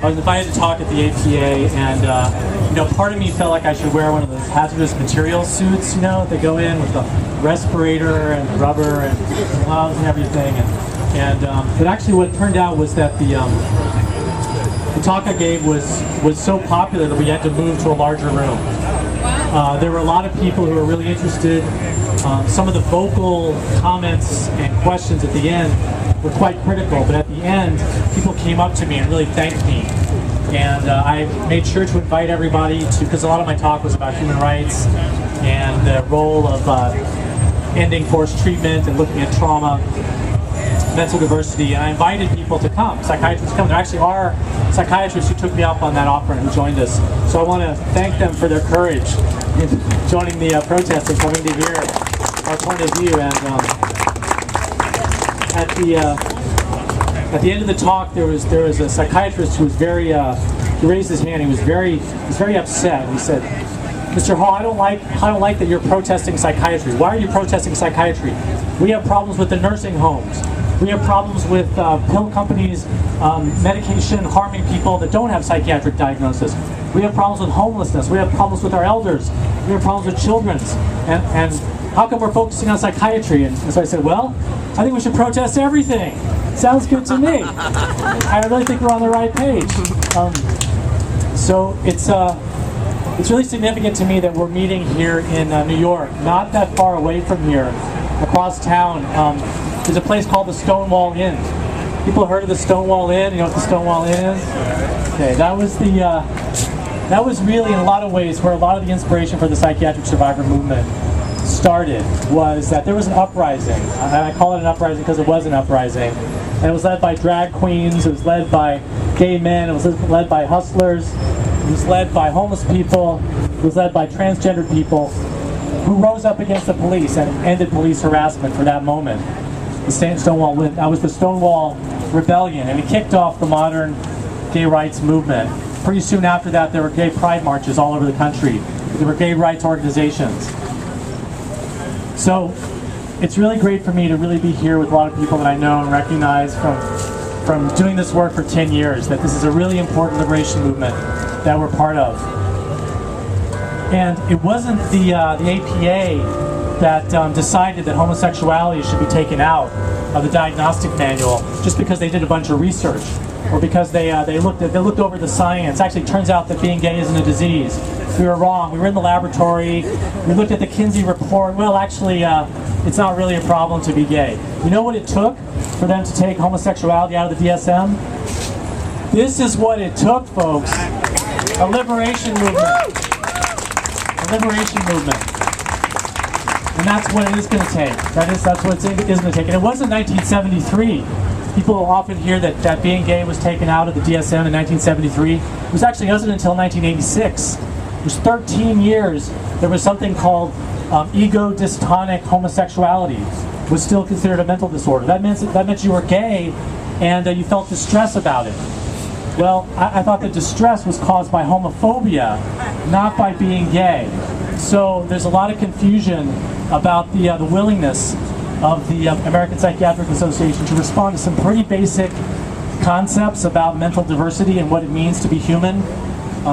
I was invited to talk at the APA, and part of me felt like I should wear one of those hazardous materials suits, that go in with the respirator and the rubber and gloves and everything. But actually, what turned out was that the talk I gave was so popular that we had to move to a larger room. There were a lot of people who were really interested. Some of the vocal comments and questions at the end were quite critical, but at the end, people came up to me and really thanked me. And I made sure to invite everybody to, because a lot of my talk was about human rights and the role of ending forced treatment and looking at trauma, mental diversity, and I invited people to come, psychiatrists to come. There actually are psychiatrists who took me up on that offer and who joined us. So I want to thank them for their courage in joining the protest and coming to hear our point of view. And at the end of the talk, there was a psychiatrist who was very, he raised his hand. He was very upset. He said, "Mr. Hall, I don't like that you're protesting psychiatry. Why are you protesting psychiatry? We have problems with the nursing homes. We have problems with pill companies, medication harming people that don't have psychiatric diagnosis. We have problems with homelessness. We have problems with our elders. We have problems with children. And how come we're focusing on psychiatry?" And so I said, "Well, I think we should protest everything. Sounds good to me." I really think we're on the right page. So it's really significant to me that we're meeting here in New York, not that far away from here, across town. There's a place called the Stonewall Inn. People heard of the Stonewall Inn? You know what the Stonewall Inn is? Okay, that was really in a lot of ways where a lot of the inspiration for the psychiatric survivor movement started, was that there was an uprising. And I call it an uprising because it was an uprising. And it was led by drag queens, it was led by gay men, it was led by hustlers, it was led by homeless people, it was led by transgender people who rose up against the police and ended police harassment for that moment. The Stonewall, that was the Stonewall Rebellion, and it kicked off the modern gay rights movement. Pretty soon after that, there were gay pride marches all over the country. There were gay rights organizations. So it's really great for me to really be here with a lot of people that I know and recognize from doing this work for 10 years, that this is a really important liberation movement that we're part of. And it wasn't the APA that decided that homosexuality should be taken out of the diagnostic manual just because they did a bunch of research, or because they looked over the science. Actually, it turns out that being gay isn't a disease. We were wrong. We were in the laboratory. We looked at the Kinsey report. Well, actually, it's not really a problem to be gay. You know what it took for them to take homosexuality out of the DSM? This is what it took, folks. A liberation movement. A liberation movement. And that's what it is going to take. That's what it is going to take. And it wasn't 1973. People often hear that being gay was taken out of the DSM in 1973. It wasn't until 1986. It was 13 years. There was something called ego-dystonic homosexuality. It was still considered a mental disorder. That meant you were gay and you felt distress about it. Well, I thought the distress was caused by homophobia, not by being gay. So there's a lot of confusion about the willingness of the American Psychiatric Association to respond to some pretty basic concepts about mental diversity and what it means to be human.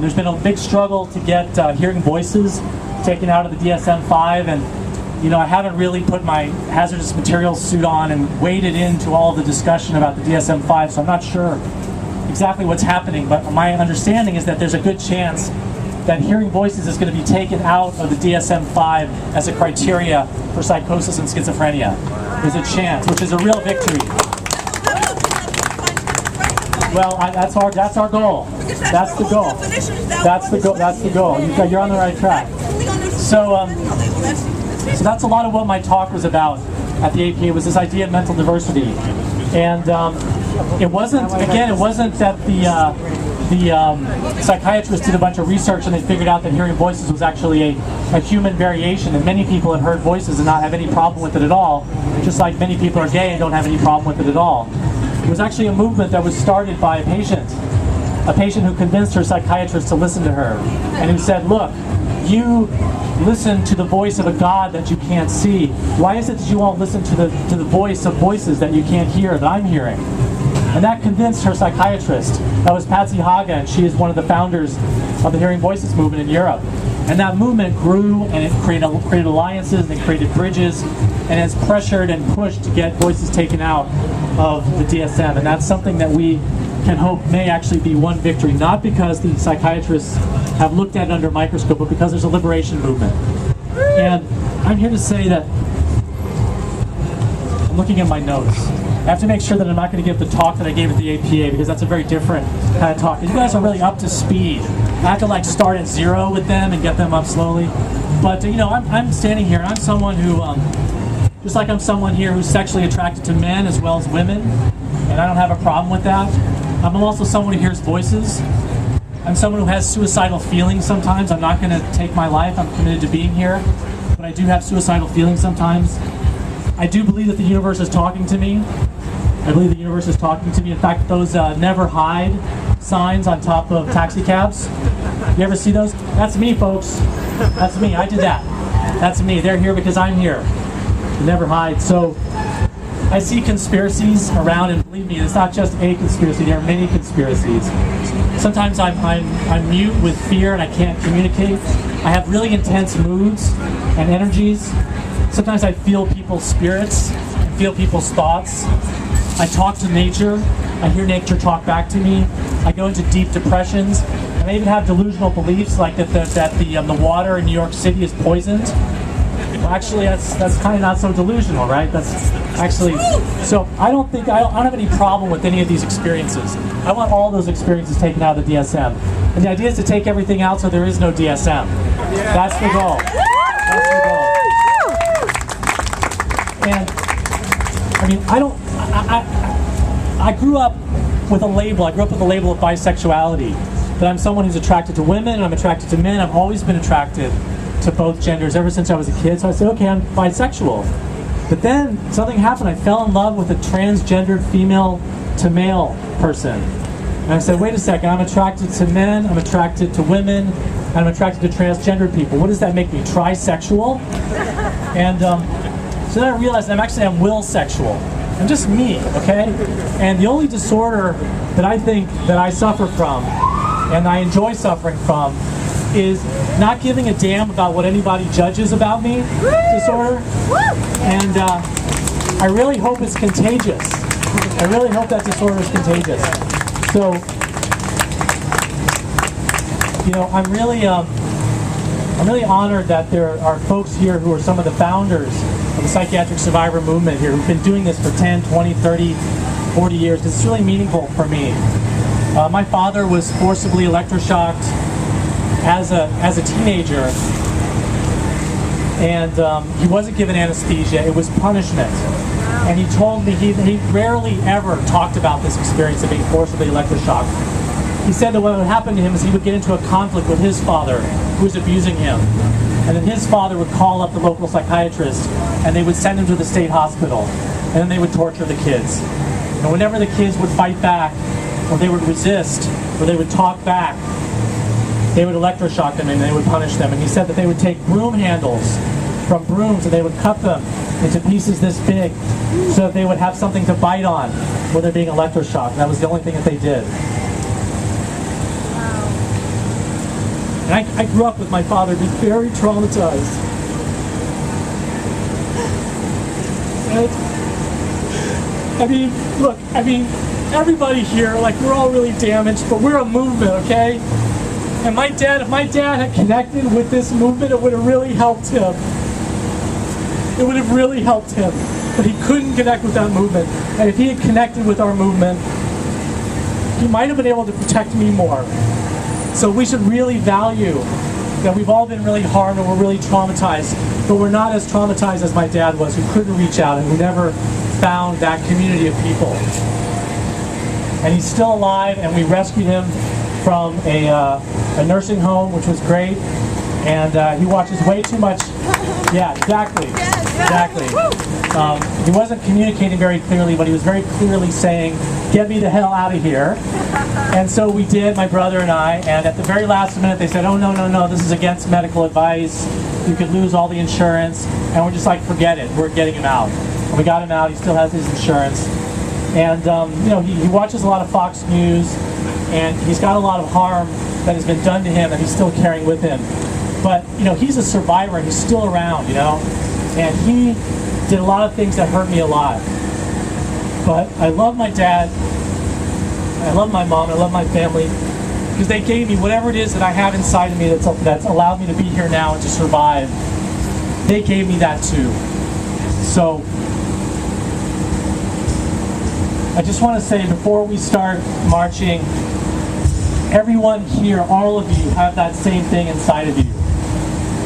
There's been a big struggle to get hearing voices taken out of the DSM-5, and I haven't really put my hazardous materials suit on and waded into all the discussion about the DSM-5, so I'm not sure exactly what's happening, but my understanding is that there's a good chance that hearing voices is going to be taken out of the DSM-5 as a criteria for psychosis and schizophrenia. There's a chance, which is a real victory. Well, that's our goal. That's the goal. That's the goal. You're on the right track. So that's a lot of what my talk was about at the APA, was this idea of mental diversity. And it wasn't that the psychiatrists did a bunch of research and they figured out that hearing voices was actually a human variation, and many people had heard voices and not have any problem with it at all, just like many people are gay and don't have any problem with it at all. It was actually a movement that was started by a patient who convinced her psychiatrist to listen to her, and who said, "Look, you listen to the voice of a God that you can't see. Why is it that you won't listen to the voice of voices that you can't hear, that I'm hearing?" And that convinced her psychiatrist. That was Patsy Haga, and she is one of the founders of the Hearing Voices movement in Europe. And that movement grew, and it created alliances, and it created bridges, and has pressured and pushed to get voices taken out of the DSM. And that's something that we can hope may actually be one victory, not because the psychiatrists have looked at it under a microscope, but because there's a liberation movement. And I'm here to say that I'm looking at my notes. I have to make sure that I'm not going to give the talk that I gave at the APA, because that's a very different kind of talk. You guys are really up to speed. I have to like start at zero with them and get them up slowly. But you know, I'm standing here and I'm someone who, just like I'm someone here who's sexually attracted to men as well as women, and I don't have a problem with that. I'm also someone who hears voices. I'm someone who has suicidal feelings sometimes. I'm not going to take my life. I'm committed to being here. But I do have suicidal feelings sometimes. I do believe that the universe is talking to me. I believe the universe is talking to me. In fact, those never hide signs on top of taxi cabs, you ever see those? That's me, folks. That's me. I did that. That's me. They're here because I'm here. Never hide. So I see conspiracies around, and believe me, it's not just a conspiracy. There are many conspiracies. Sometimes I'm mute with fear and I can't communicate. I have really intense moods and energies. Sometimes I feel people's spirits and feel people's thoughts. I talk to nature. I hear nature talk back to me. I go into deep depressions. And I even have delusional beliefs like that the water in New York City is poisoned. Well, actually, that's kind of not so delusional, right? That's actually, so I don't have any problem with any of these experiences. I want all those experiences taken out of the DSM. And the idea is to take everything out so there is no DSM. That's the goal. That's the goal. And I mean, I grew up with a label. I grew up with a label of bisexuality. That I'm someone who's attracted to women, and I'm attracted to men. I've always been attracted to both genders ever since I was a kid. So I said, okay, I'm bisexual. But then something happened. I fell in love with a transgendered female to male person. And I said, wait a second, I'm attracted to men, I'm attracted to women, and I'm attracted to transgendered people. What does that make me? Trisexual? And so then I realized I'm will sexual. I'm just me, okay? And the only disorder that I think that I suffer from, and I enjoy suffering from, is not giving a damn about what anybody judges about me disorder. And I really hope it's contagious. I really hope that disorder is contagious. So, you know, I'm really honored that there are folks here who are some of the founders of the psychiatric survivor movement here who've been doing this for 10, 20, 30, 40 years. It's really meaningful for me. My father was forcibly electroshocked as a teenager, and he wasn't given anesthesia. It was punishment. And he told me he rarely ever talked about this experience of being forcibly electroshocked. He said that what would happen to him is he would get into a conflict with his father, who was abusing him. And then his father would call up the local psychiatrist, and they would send him to the state hospital. And then they would torture the kids. And whenever the kids would fight back, or they would resist, or they would talk back, they would electroshock them and they would punish them. And he said that they would take broom handles from brooms and they would cut them into pieces this big so that they would have something to bite on when they're being electroshocked. That was the only thing that they did. And I grew up with my father being very traumatized. And, I mean, everybody here, like, we're all really damaged, but we're a movement, okay? And if my dad had connected with this movement, it would have really helped him. It would have really helped him. But he couldn't connect with that movement. And if he had connected with our movement, he might have been able to protect me more. So we should really value that we've all been really harmed and we're really traumatized, but we're not as traumatized as my dad was, who couldn't reach out and who never found that community of people. And he's still alive, and we rescued him from a nursing home, which was great. And he watches way too much. Yeah, exactly. Exactly. He wasn't communicating very clearly, but he was very clearly saying, "Get me the hell out of here." And so we did, my brother and I. And at the very last minute, they said, "Oh, no, no, no, this is against medical advice. You could lose all the insurance." And we're just like, "Forget it. We're getting him out." And we got him out. He still has his insurance. And he watches a lot of Fox News, and he's got a lot of harm that has been done to him that he's still carrying with him. But he's a survivor, and he's still around, and he did a lot of things that hurt me a lot. But I love my dad, I love my mom, I love my family, because they gave me whatever it is that I have inside of me that's allowed me to be here now and to survive. They gave me that too. So I just want to say, before we start marching, everyone here, all of you, have that same thing inside of you.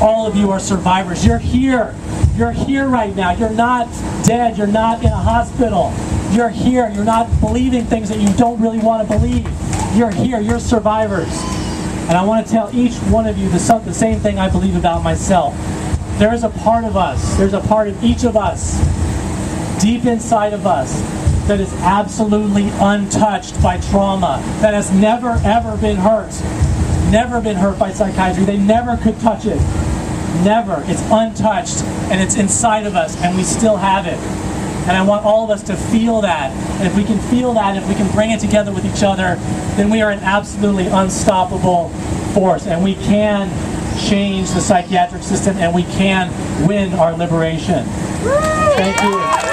All of you are survivors. You're here. You're here right now. You're not dead. You're not in a hospital. You're here. You're not believing things that you don't really want to believe. You're here. You're survivors. And I want to tell each one of you the same thing I believe about myself. There is a part of us, there's a part of each of us, deep inside of us, that is absolutely untouched by trauma, that has never ever been hurt by psychiatry. They never could touch it. Never. It's untouched, and it's inside of us, and we still have it. And I want all of us to feel that. And if we can feel that, if we can bring it together with each other, then we are an absolutely unstoppable force, and we can change the psychiatric system, and we can win our liberation. Thank you.